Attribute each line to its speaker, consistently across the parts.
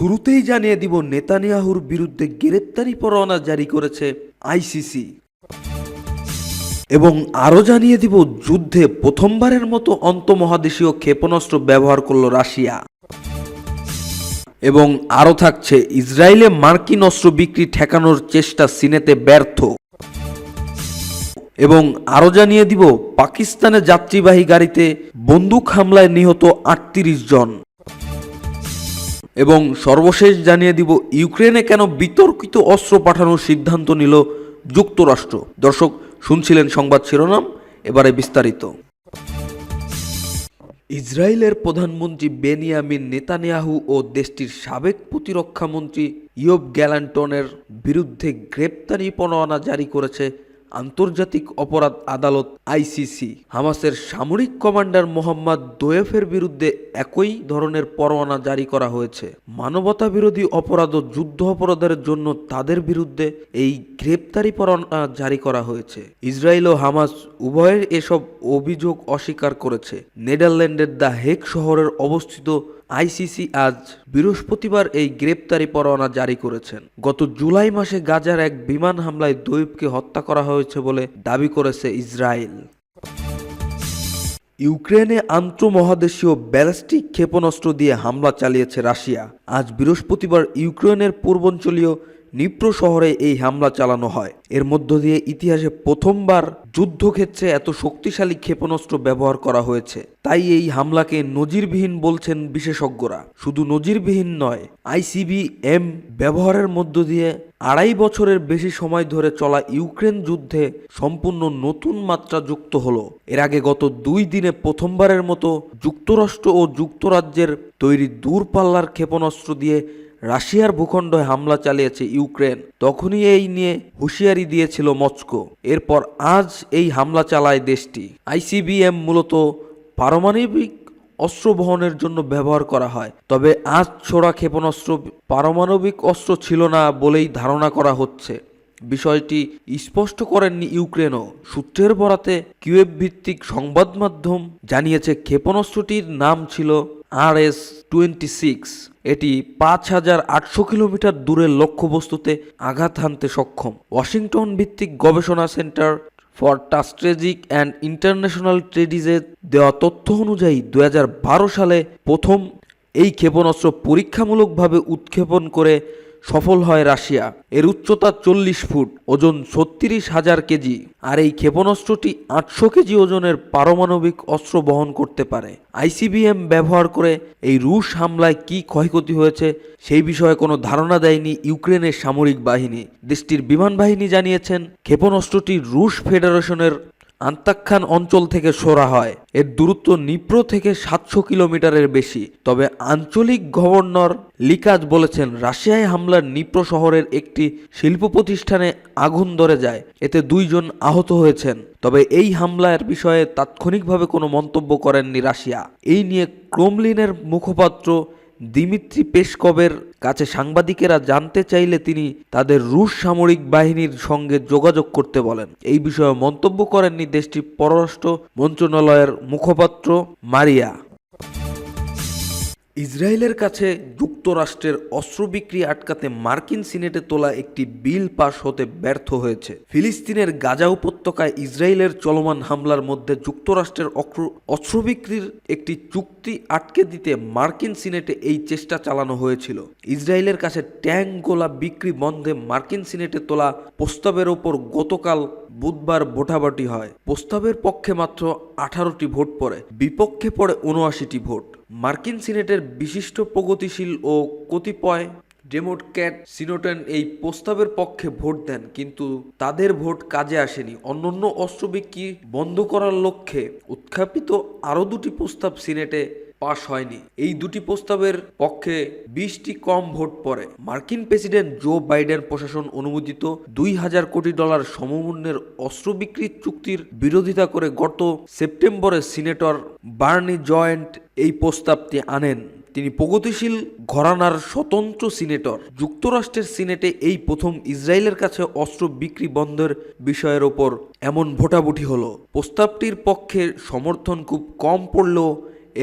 Speaker 1: শুরুতেই জানিয়ে দিব নেতানিয়াহুর বিরুদ্ধে গ্রেপ্তারি পরোয়ানা জারি করেছে আইসিসি এবং আরও জানিয়ে দিব যুদ্ধে প্রথমবারের মতো আন্তঃমহাদেশীয় ক্ষেপণাস্ত্র ব্যবহার করল রাশিয়া এবং আরও থাকছে ইসরায়েলে মার্কিন অস্ত্র বিক্রি ঠেকানোর চেষ্টা সিনেতে ব্যর্থ এবং আরও জানিয়ে দিব পাকিস্তানে যাত্রীবাহী গাড়িতে বন্দুক হামলায় নিহত ৩৮ জন এবং সর্বশেষ জানিয়ে দিব ইউক্রেনে কেন বিতর্কিত অস্ত্র পাঠানোর সিদ্ধান্ত নিল যুক্তরাষ্ট্র। দর্শক শুনছিলেন সংবাদ শিরোনাম, এবারে বিস্তারিত। ইসরায়েলের প্রধানমন্ত্রী বেনিয়ামিন নেতানিয়াহু ও দেশটির সাবেক প্রতিরক্ষামন্ত্রী ইয়োব গ্যালান্টনের বিরুদ্ধে গ্রেপ্তারি পরোয়ানা জারি করেছে আন্তর্জাতিক অপরাধ আদালত আইসিসি। হামাসের সামরিক কমান্ডার মোহাম্মদ দোয়েফের বিরুদ্ধে একই ধরনের পরোয়ানা জারি করা হয়েছে। মানবতাবিরোধী অপরাধ ও যুদ্ধ অপরাধের জন্য তাদের বিরুদ্ধে এই গ্রেপ্তারি পরোয়ানা জারি করা হয়েছে। ইসরায়েল ও হামাস উভয়ের এসব অভিযোগ অস্বীকার করেছে। নেদারল্যান্ডের দ্য হেগ শহরের অবস্থিত আইসিসি আজ বৃহস্পতিবার এই গ্রেপ্তারি পরোয়ানা জারি করেছেন। গত জুলাই মাসে গাজার এক বিমান হামলায় দোয়েফকে হত্যা করা হয়েছে বলে দাবি করেছে ইসরায়েল। ইউক্রেনে আন্তঃমহাদেশীয় ব্যালিস্টিক ক্ষেপণাস্ত্র দিয়ে হামলা চালিয়েছে রাশিয়া। আজ বৃহস্পতিবার ইউক্রেনের পূর্বাঞ্চলীয় নিপ্রো শহরে এই হামলা চালানো হয়। এর মধ্য দিয়ে ইতিহাসে প্রথমবার যুদ্ধক্ষেত্রে এত শক্তিশালী ক্ষেপণাস্ত্র ব্যবহার করা হয়েছে। তাই এই হামলাকে নজিরবিহীন বলছেন বিশেষজ্ঞরা। শুধু নজিরবিহীন নয়, আইসিবিএম ব্যবহারের মধ্য দিয়ে ২.৫ বছরের বেশি সময় ধরে চলা ইউক্রেন যুদ্ধে সম্পূর্ণ নতুন মাত্রা যুক্ত হলো। এর আগে গত ২ দিনে প্রথমবারের মতো যুক্তরাষ্ট্র ও যুক্তরাজ্যের তৈরি দূরপাল্লার ক্ষেপণাস্ত্র দিয়ে রাশিয়ার ভূখণ্ডে হামলা চালিয়েছে ইউক্রেন। তখনই এই নিয়ে হুঁশিয়ারি দিয়েছিল মস্কো। এরপর আজ এই হামলা চালায় দেশটি। আইসিবিএম মূলত পারমাণবিক অস্ত্র বহনের জন্য ব্যবহার করা হয়, তবে আজ ছোড়া ক্ষেপণাস্ত্র পারমাণবিক অস্ত্র ছিল না বলেই ধারণা করা হচ্ছে। বিষয়টি স্পষ্ট করেননি ইউক্রেনও। সূত্রের বরাতে কিয়েভ ভিত্তিক সংবাদ মাধ্যম জানিয়েছে ক্ষেপণাস্ত্রটির নাম ছিল RS-26। এটি ৫,৮০০ কিলোমিটার দূরের লক্ষ্যবস্তুতে আঘাত হানতে সক্ষম। ওয়াশিংটন ভিত্তিক গবেষণা center for strategic and international স্টাডিজের দেওয়া তথ্য অনুযায়ী ২০১২ সালে প্রথম এই ক্ষেপণাস্ত্র পরীক্ষামূলকভাবে উৎক্ষেপণ করে সফল হয় রাশিয়া। এর উচ্চতা ৪০ ফুট, ওজন ৩৬,০০০ কেজি, আর এই ক্ষেপণাস্ত্রটি ৮০০ কেজি ওজনের পারমাণবিক অস্ত্র বহন করতে পারে। আইসিবিএম ব্যবহার করে এই রুশ হামলায় কি ক্ষয়ক্ষতি হয়েছে সেই বিষয়ে কোনো ধারণা দেয়নি ইউক্রেনের সামরিক বাহিনী। দেশটির বিমান বাহিনী জানিয়েছেন ক্ষেপণাস্ত্রটি রুশ ফেডারেশনের আন্তাকখান অঞ্চল থেকে ছোড়া হয়। এর দূরত্ব নিপ্রো থেকে ৭০০ কিলোমিটারের বেশি। তবে আঞ্চলিক গভর্নর লিকাজ বলেছেন রাশিয়ায় হামলার নিপ্রো শহরের একটি শিল্প প্রতিষ্ঠানে আগুন ধরে যায়, এতে ২ জন আহত হয়েছেন। তবে এই হামলার বিষয়ে তাৎক্ষণিকভাবে কোনো মন্তব্য করেননি রাশিয়া। এই নিয়ে ক্রেমলিনের মুখপাত্র দিমিত্রি পেসকভের কাছে সাংবাদিকেরা জানতে চাইলে তিনি তাদের রুশ সামরিক বাহিনীর সঙ্গে যোগাযোগ করতে বলেন। এই বিষয়ে মন্তব্য করেননি দেশটির পররাষ্ট্র মন্ত্রণালয়ের মুখপাত্র মারিয়া। ইসরায়েলের কাছে যুক্তরাষ্ট্রের অস্ত্র বিক্রি আটকাতে মার্কিন সিনেটে তোলা একটি বিল পাস হতে ব্যর্থ হয়েছে। ফিলিস্তিনের গাজা উপত্যকায় ইসরায়েলের চলমান হামলার মধ্যে যুক্তরাষ্ট্রের অস্ত্র বিক্রির একটি চুক্তি আটকে দিতে মার্কিন সিনেটে এই চেষ্টা চালানো হয়েছিল। ইসরায়েলের কাছে ট্যাঙ্ক গোলা বিক্রি বন্ধে মার্কিন সিনেটে তোলা প্রস্তাবের ওপর গতকাল বুধবার ভোটাভুটি হয়। প্রস্তাবের পক্ষে মাত্র 18টি ভোট পড়ে, বিপক্ষে পড়ে 79টি ভোট। মার্কিন সিনেটের বিশিষ্ট প্রগতিশীল ও কতিপয় ডেমোক্র্যাট সিনেটর এই প্রস্তাবের পক্ষে ভোট দেন, কিন্তু তাদের ভোট কাজে আসেনি। অন্যান্য অস্ত্র বিক্রি বন্ধ করার লক্ষ্যে উত্থাপিত আরও 2টি প্রস্তাব সিনেটে পাশ হয়নি। এই 2টি প্রস্তাবের পক্ষে 20টি কম ভোট পড়ে। মার্কিন প্রেসিডেন্ট জো বাইডেন প্রশাসন অনুমোদিত $২,০০০ কোটি সমমূল্যের অস্ত্র বিক্রির চুক্তির বিরোধিতা করে গত সেপ্টেম্বরে সিনেটর বার্নি জয়েন্ট এই প্রস্তাবটি আনেন। তিনি প্রগতিশীল ঘরানার স্বতন্ত্র সিনেটর। যুক্তরাষ্ট্রের সিনেটে এই প্রথম ইসরায়েলের কাছে অস্ত্র বিক্রি বন্ধের বিষয়ের ওপর এমন ভোটাভুটি হলো। প্রস্তাবটির পক্ষে সমর্থন খুব কম পড়লেও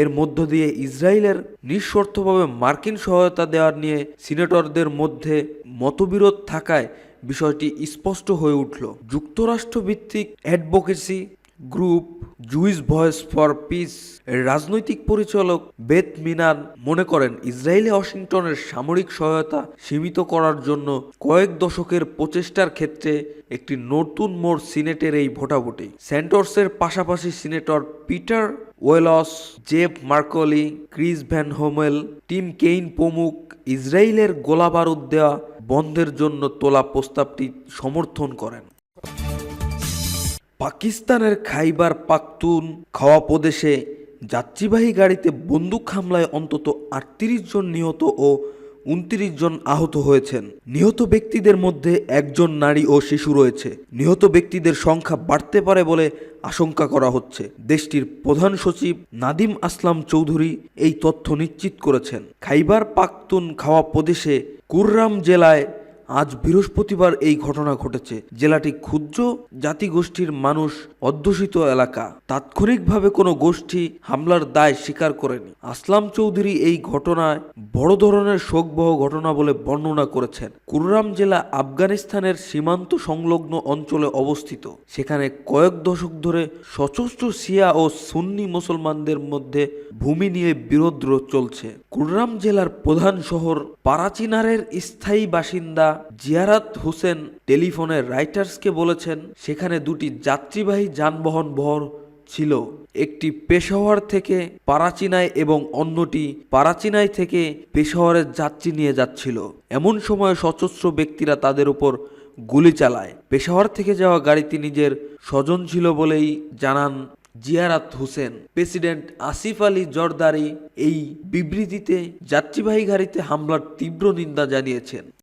Speaker 1: এর মধ্য দিয়ে ইসরায়েলের নিঃশর্তভাবে মার্কিন সহায়তা দেওয়ার নিয়ে সিনেটরদের মধ্যে মতবিরোধ থাকায় বিষয়টি স্পষ্ট হয়ে উঠল। যুক্তরাষ্ট্রভিত্তিক advocacy group Jewish voice for peace এর রাজনৈতিক পরিচালক বেথ মিনান মনে করেন, ইসরায়েলে ওয়াশিংটনের সামরিক সহায়তা সীমিত করার জন্য কয়েক দশকের প্রচেষ্টার ক্ষেত্রে একটি নতুন মোড় সিনেটের এই ভোটাভুটি। স্যান্ডর্সের পাশাপাশি senator Peter Welch, Jeff Merkley, Chris Van হোমেল, টিম কেইন প্রমুখ ইসরায়েলের গোলাবারুদ দেওয়া বন্ধের জন্য তোলা প্রস্তাবটি সমর্থন করেন। পাকিস্তানের খাইবার পাখতুনখাওয়া প্রদেশে যাত্রীবাহী গাড়িতে বন্দুক হামলায় অন্তত ৩৮ জন নিহত ও ২৯ জন আহত হয়েছেন। নিহত ব্যক্তিদের মধ্যে একজন নারী ও শিশু রয়েছে। নিহত ব্যক্তিদের সংখ্যা বাড়তে পারে বলে আশঙ্কা করা হচ্ছে। দেশটির প্রধান সচিব নাদিম আসলাম চৌধুরী এই তথ্য নিশ্চিত করেছেন। খাইবার পাখতুনখাওয়া প্রদেশে কুররাম জেলায় আজ বৃহস্পতিবার এই ঘটনা ঘটেছে। জেলাটি ক্ষুদ্র জাতিগোষ্ঠীর মানুষ অধ্যুষিত এলাকা। তাৎক্ষণিকভাবে কোনো গোষ্ঠী হামলার দায় স্বীকার করেনি। আসলাম চৌধুরী এই ঘটনায় বড় ধরনের শোকবহ ঘটনা বলে বর্ণনা করেছেন। কুররাম জেলা আফগানিস্তানের সীমান্ত সংলগ্ন অঞ্চলে অবস্থিত। সেখানে কয়েক দশক ধরে সশস্ত্র শিয়া ও সুন্নি মুসলমানদের মধ্যে ভূমি নিয়ে বিরোধ চলছে। কুররাম জেলার প্রধান শহর পারাচিনারের স্থায়ী বাসিন্দা জিয়ারাত হোসেন টেলিফোনে রাইটার্সকে বলেছেন, সেখানে দুটি যাত্রীবাহী যানবাহন ভর ছিল। একটি পেশাওয়ার থেকে পারাচিনায় এবং অন্যটি পারাচিনায় থেকে পেশাওয়ারের যাত্রী নিয়ে যাচ্ছিল। এমন সময় সশস্ত্র ব্যক্তিরা তাদের উপর গুলি চালায়। পেশাওয়ার থেকে যাওয়া গাড়িতে নিজের স্বজন ছিল বলেই জানান জিয়ারাত হোসেন। প্রেসিডেন্ট আসিফ আলী জরদারি এই বিবৃতিতে যাত্রীবাহী গাড়িতে হামলার তীব্র নিন্দা জানিয়েছেন।